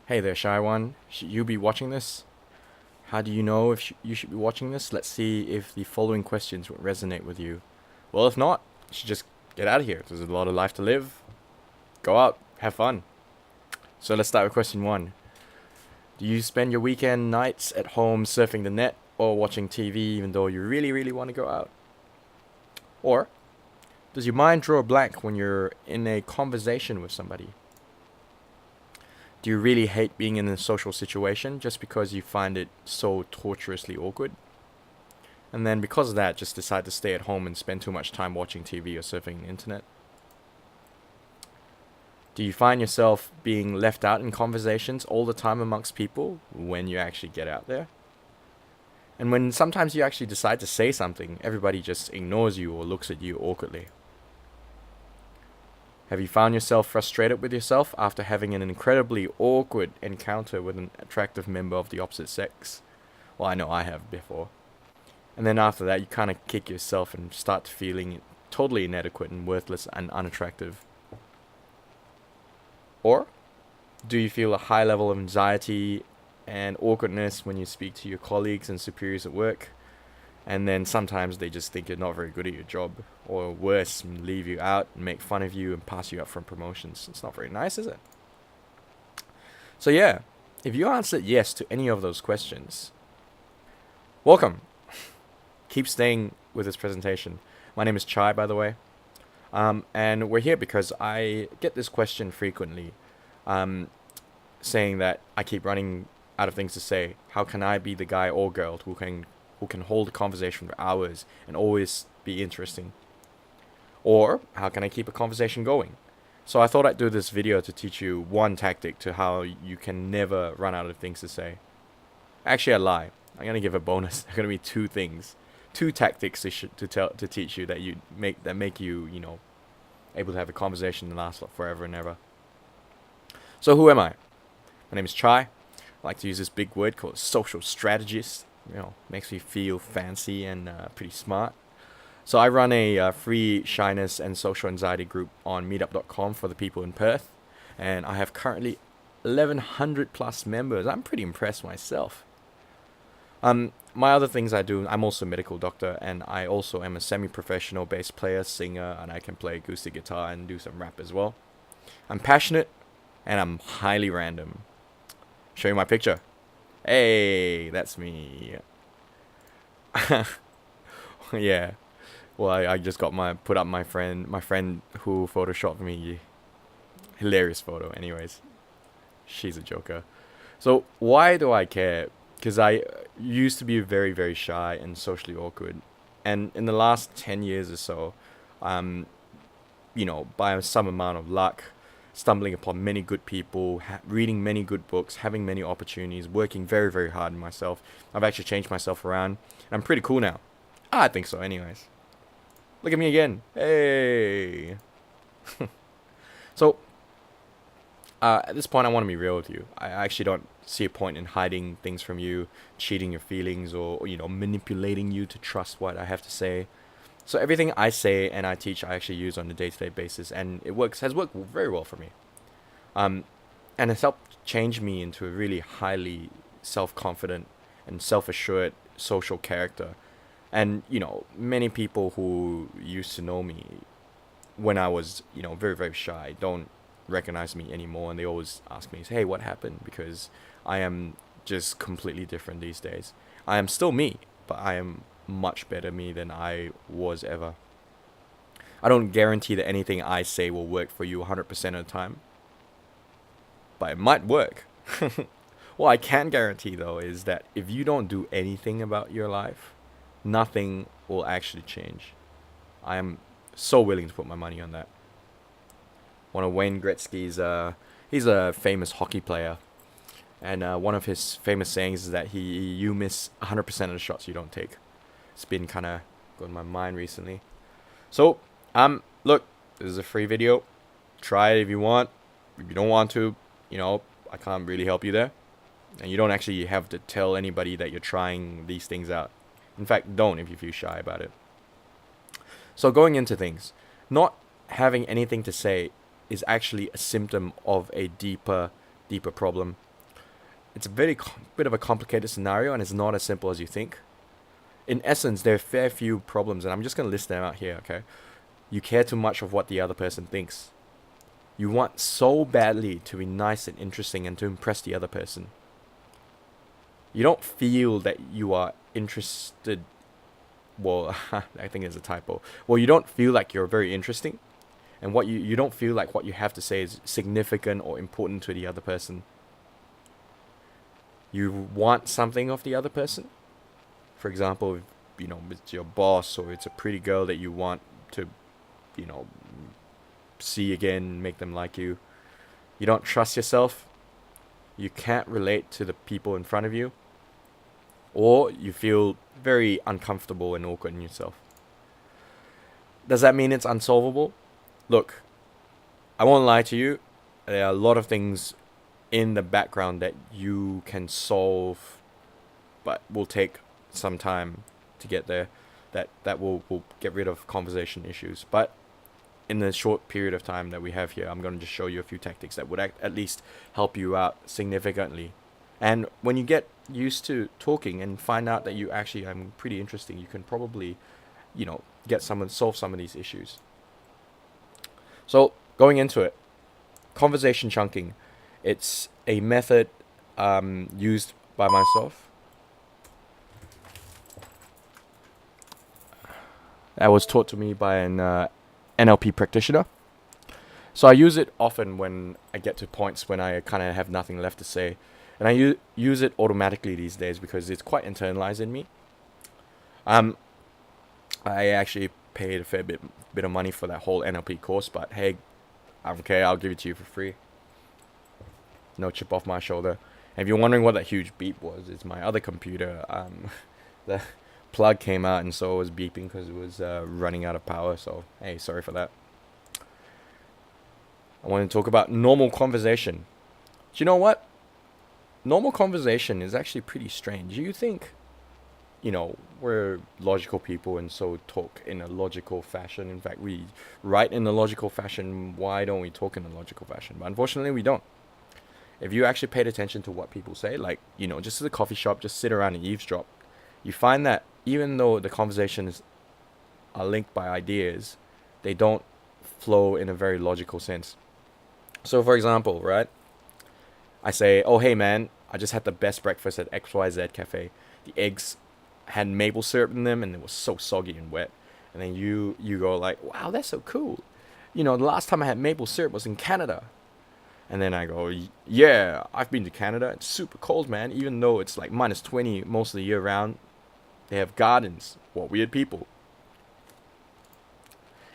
Hey there, Shy One. Should you be watching this? How do you know if you should be watching this? Let's see if the following questions will resonate with you. Well, if not, you should just get out of here. There's a lot of life to live. Go out, have fun. So let's start with question one. Do you spend your weekend nights at home surfing the net or watching TV even though you really, really want to go out? Or does your mind draw a blank when you're in a conversation with somebody? Do you really hate being in a social situation just because you find it so torturously awkward? And then because of that, just decide to stay at home and spend too much time watching TV or surfing the internet? Do you find yourself being left out in conversations all the time amongst people when you actually get out there? And when sometimes you actually decide to say something, everybody just ignores you or looks at you awkwardly. Have you found yourself frustrated with yourself after having an incredibly awkward encounter with an attractive member of the opposite sex? Well, I know I have before. And then after that, you kind of kick yourself and start feeling totally inadequate and worthless and unattractive. Or do you feel a high level of anxiety and awkwardness when you speak to your colleagues and superiors at work? And then sometimes they just think you're not very good at your job, or worse, leave you out and make fun of you and pass you up from promotions. It's not very nice, is it? So yeah, if you answered yes to any of those questions, welcome. Keep staying with this presentation. My name is Chai, by the way. And we're here because I get this question frequently, saying that I keep running out of things to say. How can I be the guy or girl who can hold a conversation for hours and always be interesting? Or how can I keep a conversation going? So I thought I'd do this video to teach you one tactic to how you can never run out of things to say. Actually, I lie. I'm gonna give a bonus. There are gonna be two tactics to teach you that make you able to have a conversation that lasts forever and ever. So who am I? My name is Chai. I like to use this big word called social strategist. Makes me feel fancy and pretty smart. So I run a free shyness and social anxiety group on meetup.com for the people in Perth, and I have currently 1,100 plus members. I'm pretty impressed myself. My other things I do, I'm also a medical doctor, and I also am a semi-professional bass player, singer, and I can play acoustic guitar and do some rap as well. I'm passionate, and I'm highly random. Show you my picture. Hey, that's me. Yeah. Well, I just got put up my friend who photoshopped me. Hilarious photo. Anyways, she's a joker. So why do I care? Because I used to be very, very shy and socially awkward. And in the last 10 years or so, by some amount of luck, stumbling upon many good people, reading many good books, having many opportunities, working very, very hard on myself, I've actually changed myself around. And I'm pretty cool now. I think so, anyways. Look at me again. Hey. So, at this point, I want to be real with you. I actually don't see a point in hiding things from you, cheating your feelings, or manipulating you to trust what I have to say. So everything I say and I teach, I actually use on a day-to-day basis, and has worked very well for me. And it's helped change me into a really highly self-confident and self-assured social character. And many people who used to know me when I was very, very shy don't recognize me anymore, and they always ask me, hey, what happened? Because I am just completely different these days. I am still me, but I am much better me than I was ever. I don't guarantee that anything I say will work for you 100% of the time, but it might work. What I can guarantee, though, is that if you don't do anything about your life, nothing will actually change. I am so willing to put my money on that. One of Wayne Gretzky's, he's a famous hockey player, and one of his famous sayings is that you miss 100% of the shots you don't take. It's been kind of going in my mind recently. So, look, this is a free video. Try it if you want. If you don't want to, I can't really help you there. And you don't actually have to tell anybody that you're trying these things out. In fact, don't if you feel shy about it. So going into things, not having anything to say is actually a symptom of a deeper problem. it's a bit of a complicated scenario, and it's not as simple as you think. In essence, there are fair few problems, and I'm just gonna list them out here. Okay, you care too much of what the other person thinks. You want so badly to be nice and interesting and to impress the other person. You don't feel that you are interested. Well, I think it's a typo. Well, you don't feel like you're very interesting, and you don't feel like what you have to say is significant or important to the other person. You want something of the other person. For example, if, it's your boss or it's a pretty girl that you want to, you know, see again, make them like you. You don't trust yourself. You can't relate to the people in front of you, or you feel very uncomfortable and awkward in yourself. Does that mean it's unsolvable? Look, I won't lie to you. There are a lot of things in the background that you can solve, but will take some time to get there. That will get rid of conversation issues. But in the short period of time that we have here, I'm going to just show you a few tactics that would at least help you out significantly. And when you get used to talking and find out that you actually I'm pretty interesting, you can probably, get someone solve some of these issues. So going into it, conversation chunking. It's a method used by myself. That was taught to me by an NLP practitioner. So I use it often when I get to points when I kind of have nothing left to say. And I use it automatically these days because it's quite internalized in me. I actually paid a fair bit of money for that whole NLP course, but hey, okay, I'll give it to you for free. No chip off my shoulder. And if you're wondering what that huge beep was, it's my other computer. The plug came out and so it was beeping because it was running out of power. So hey, sorry for that. I want to talk about normal conversation. Do you know what? Normal conversation is actually pretty strange. You think, we're logical people and so talk in a logical fashion. In fact, we write in a logical fashion. Why don't we talk in a logical fashion? But unfortunately, we don't. If you actually paid attention to what people say, like, just at a coffee shop, just sit around and eavesdrop, you find that even though the conversations are linked by ideas, they don't flow in a very logical sense. So, for example, right? I say, oh, hey, man, I just had the best breakfast at XYZ Cafe. The eggs had maple syrup in them, and it was so soggy and wet. And then you go like, wow, that's so cool. The last time I had maple syrup was in Canada. And then I go, yeah, I've been to Canada. It's super cold, man. Even though it's like -20 most of the year round, they have gardens. What weird people.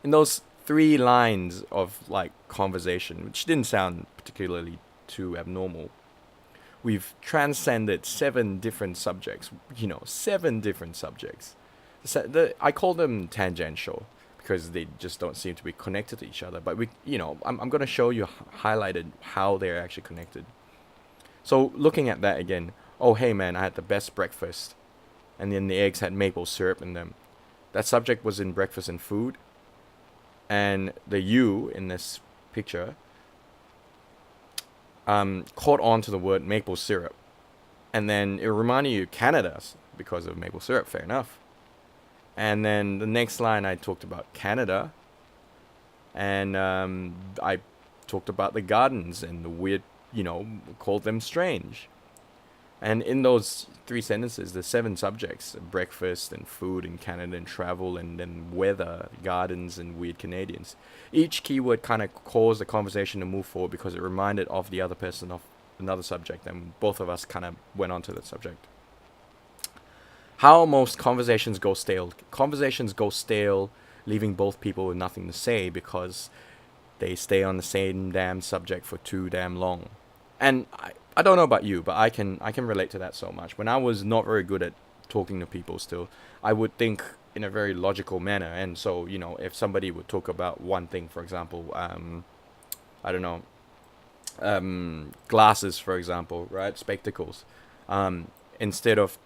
In those 3 lines of like conversation, which didn't sound particularly too abnormal, we've transcended 7 different subjects. 7 different subjects. I call them tangential because they just don't seem to be connected to each other. But I'm going to show you highlighted how they're actually connected. So looking at that again, oh, hey, man, I had the best breakfast. And then the eggs had maple syrup in them. That subject was in breakfast and food. And the you in this picture caught on to the word maple syrup. And then it reminded you of Canada because of maple syrup, fair enough. And then the next line I talked about Canada. And I talked about the gardens and the weird, called them strange. And in those 3 sentences, the 7 subjects, breakfast and food and Canada and travel and then weather, gardens and weird Canadians. Each keyword kind of caused the conversation to move forward because it reminded of the other person of another subject, and both of us kind of went on to that subject. How most conversations go stale. Conversations go stale, leaving both people with nothing to say because they stay on the same damn subject for too damn long. And I don't know about you, but I can relate to that so much. When I was not very good at talking to people still, I would think in a very logical manner. And so, if somebody would talk about one thing, for example, I don't know, glasses, for example, right? Spectacles. Instead of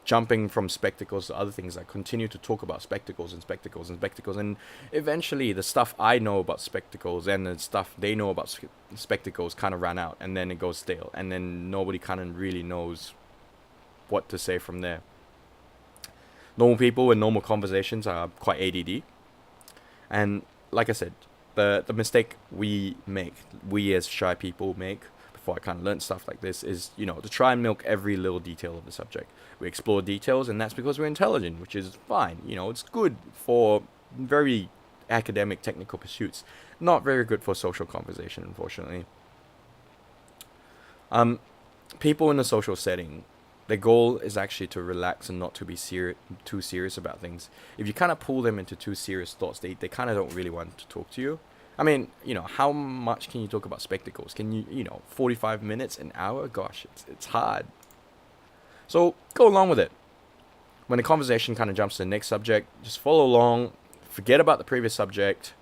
jumping from spectacles to other things. I continue to talk about spectacles and spectacles and spectacles, and eventually the stuff I know about spectacles and the stuff they know about spectacles kind of ran out, and then it goes stale, and then nobody kind of really knows what to say from there. Normal people and normal conversations are quite ADD, and like I said, the mistake we as shy people make, before I kind of learned stuff like this, is, to try and milk every little detail of the subject. We explore details, and that's because we're intelligent, which is fine. It's good for very academic, technical pursuits. Not very good for social conversation, unfortunately. People in a social setting, their goal is actually to relax and not to be too serious about things. If you kind of pull them into too serious thoughts, they kind of don't really want to talk to you. I mean, how much can you talk about spectacles? Can you, 45 minutes, an hour? Gosh, it's hard. So go along with it. When the conversation kind of jumps to the next subject, just follow along. Forget about the previous subject.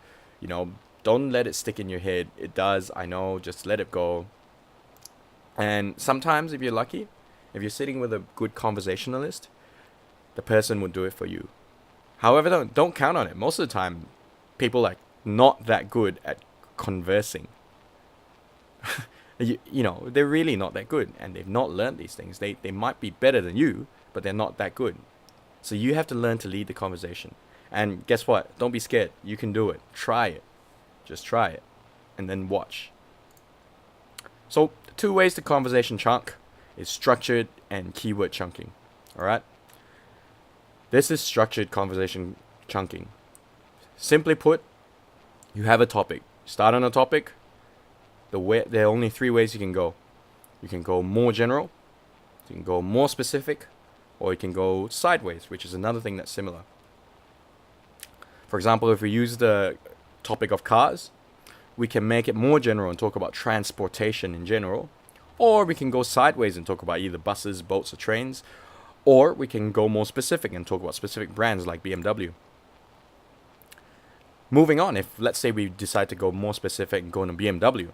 Don't let it stick in your head. It does, I know. Just let it go. And sometimes, if you're lucky, if you're sitting with a good conversationalist, the person will do it for you. However, don't count on it. Most of the time, people are not that good at conversing. They're really not that good, and they've not learned these things. They might be better than you, but they're not that good. So you have to learn to lead the conversation. And guess what? Don't be scared. You can do it. Try it. Just try it. And then watch. So, 2 ways to conversation chunk is structured and keyword chunking. Alright? This is structured conversation chunking. Simply put, you have a topic. Start on a topic. There are only 3 ways you can go. You can go more general, you can go more specific, or you can go sideways, which is another thing that's similar. For example, if we use the topic of cars, we can make it more general and talk about transportation in general, or we can go sideways and talk about either buses, boats, or trains, or we can go more specific and talk about specific brands like BMW. Moving on, if let's say we decide to go more specific and go on a BMW,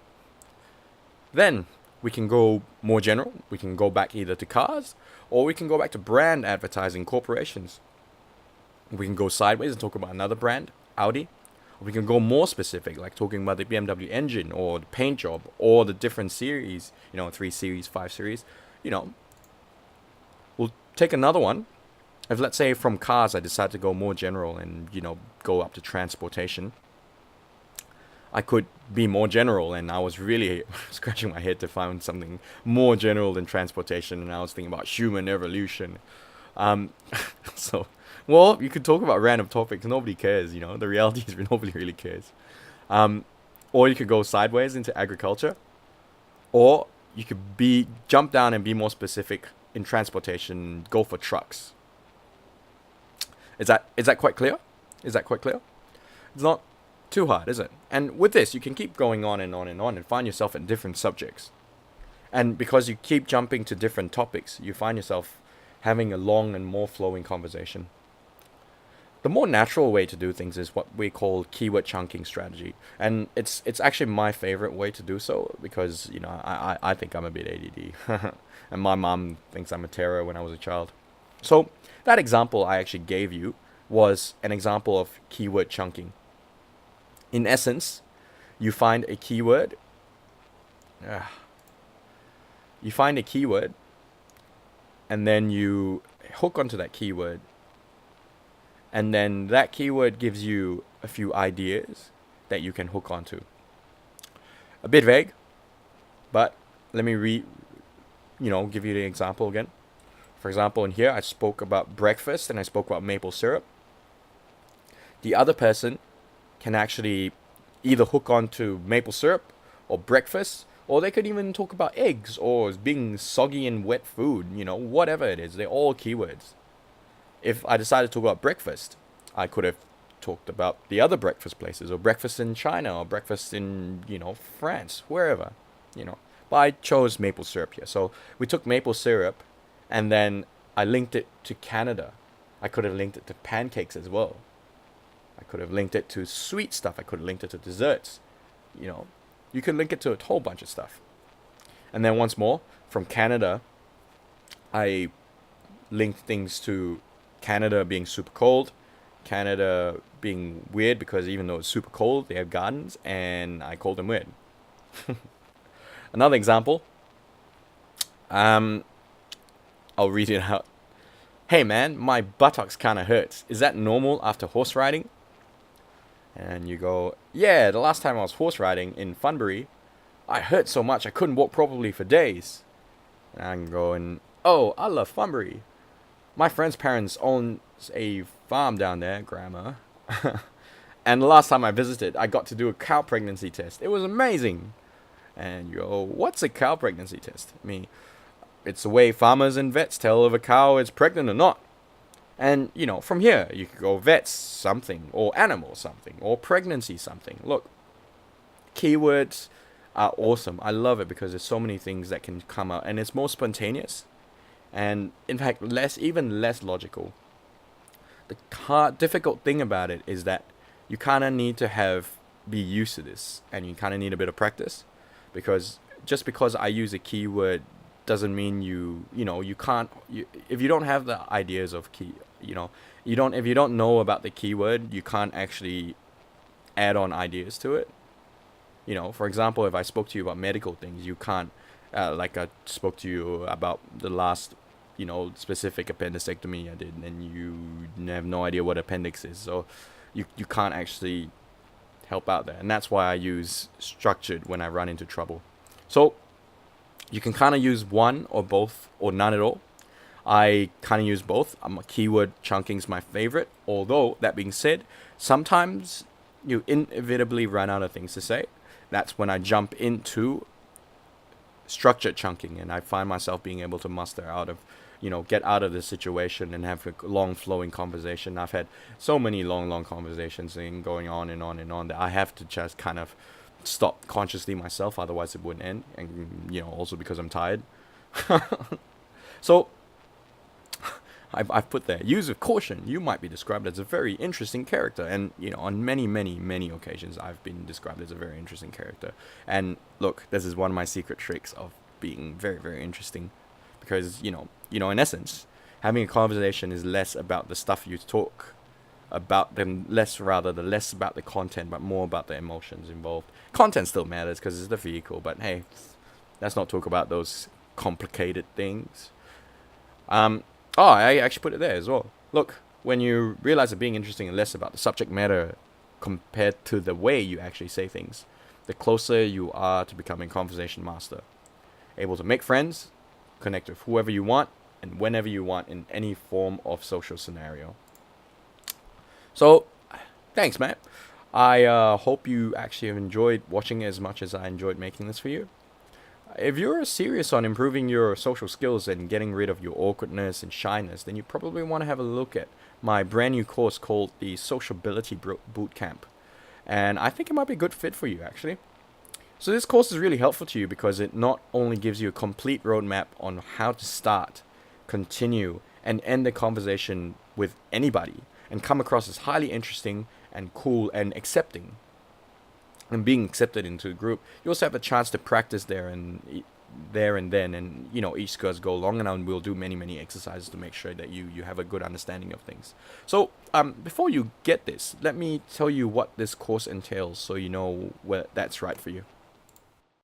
then we can go more general. We can go back either to cars, or we can go back to brand advertising corporations. We can go sideways and talk about another brand, Audi. Or we can go more specific, like talking about the BMW engine, or the paint job, or the different series, 3 series, 5 series. We'll take another one. If, let's say, from cars, I decide to go more general and, go up to transportation, I could be more general, and I was really scratching my head to find something more general than transportation, and I was thinking about human evolution. Well, you could talk about random topics. Nobody cares, The reality is nobody really cares. Or you could go sideways into agriculture, or you could jump down and be more specific in transportation. Go for trucks. Is that quite clear? Is that quite clear? It's not too hard, is it? And with this, you can keep going on and on and on and find yourself in different subjects. And because you keep jumping to different topics, you find yourself having a long and more flowing conversation. The more natural way to do things is what we call keyword chunking strategy. And it's actually my favorite way to do so because, I think I'm a bit ADD. And my mom thinks I'm a terror when I was a child. So that example I actually gave you was an example of keyword chunking. In essence, you find a keyword. And then you hook onto that keyword. And then that keyword gives you a few ideas that you can hook onto. A bit vague, but let me give you the example again. For example, in here, I spoke about breakfast and I spoke about maple syrup. The other person can actually either hook onto maple syrup or breakfast, or they could even talk about eggs or being soggy and wet food, whatever it is. They're all keywords. If I decided to talk about breakfast, I could have talked about the other breakfast places, or breakfast in China, or breakfast in, France, wherever, But I chose maple syrup here. So we took maple syrup, and then I linked it to Canada. I could have linked it to pancakes as well. I could have linked it to sweet stuff. I could have linked it to desserts. You could link it to a whole bunch of stuff. And then once more, from Canada, I linked things to Canada being super cold, Canada being weird because even though it's super cold, they have gardens, and I called them weird. Another example, um, I'll read it out. Hey man, my buttocks kind of hurts. Is that normal after horse riding? And you go, yeah, the last time I was horse riding in Funbury, I hurt so much I couldn't walk properly for days. And I'm going, oh, I love Funbury. My friend's parents own a farm down there, Grandma. And the last time I visited, I got to do a cow pregnancy test. It was amazing. And you go, what's a cow pregnancy test? I mean, it's the way farmers and vets tell if a cow is pregnant or not. And, you know, from here, you could go vets something, or animal something, or pregnancy something. Look, keywords are awesome. I love it because there's so many things that can come out, and it's more spontaneous, and in fact, even less logical. The difficult thing about it is that you kind of need to be used to this, and you kind of need a bit of practice, because just because I use a keyword doesn't mean you can't, if you don't have the ideas of if you don't know about the keyword, you can't actually add on ideas to it. For example, if I spoke to you about medical things, you can't, like I spoke to you about the last, specific appendectomy I did, and you have no idea what appendix is, so you can't actually help out there. And that's why I use structured when I run into trouble. So you can kind of use one or both or none at all. I kind of use both. Keyword chunking is my favorite. Although, that being said, sometimes you inevitably run out of things to say. That's when I jump into structured chunking, and I find myself being able to muster out of, get out of the situation and have a long flowing conversation. I've had so many long conversations and going on and on and on that I have to just kind of stop consciously myself, otherwise it wouldn't end. And also because I'm tired. So I've put there, use with caution. You might be described as a very interesting character, and on many occasions I've been described as a very interesting character. And look, this is one of my secret tricks of being very, very interesting, because in essence, having a conversation is less about the stuff you talk about, less about the content, but more about the emotions involved. Content still matters because it's the vehicle, but hey, let's not talk about those complicated things. I actually put it there as well. Look, when you realize that being interesting is less about the subject matter compared to the way you actually say things, the closer you are to becoming conversation master. Able to make friends, connect with whoever you want, and whenever you want in any form of social scenario. So, thanks, man. I hope you actually have enjoyed watching as much as I enjoyed making this for you. If you're serious on improving your social skills and getting rid of your awkwardness and shyness, then you probably want to have a look at my brand new course called the Sociability Bootcamp. And I think it might be a good fit for you, actually. So this course is really helpful to you because it not only gives you a complete roadmap on how to start, continue, and end the conversation with anybody, and come across as highly interesting and cool and accepting, and being accepted into the group. You also have a chance to practice there and then, and each goes go along, and we'll do many exercises to make sure that you have a good understanding of things. So before you get this, let me tell you what this course entails, so you know whether that's right for you.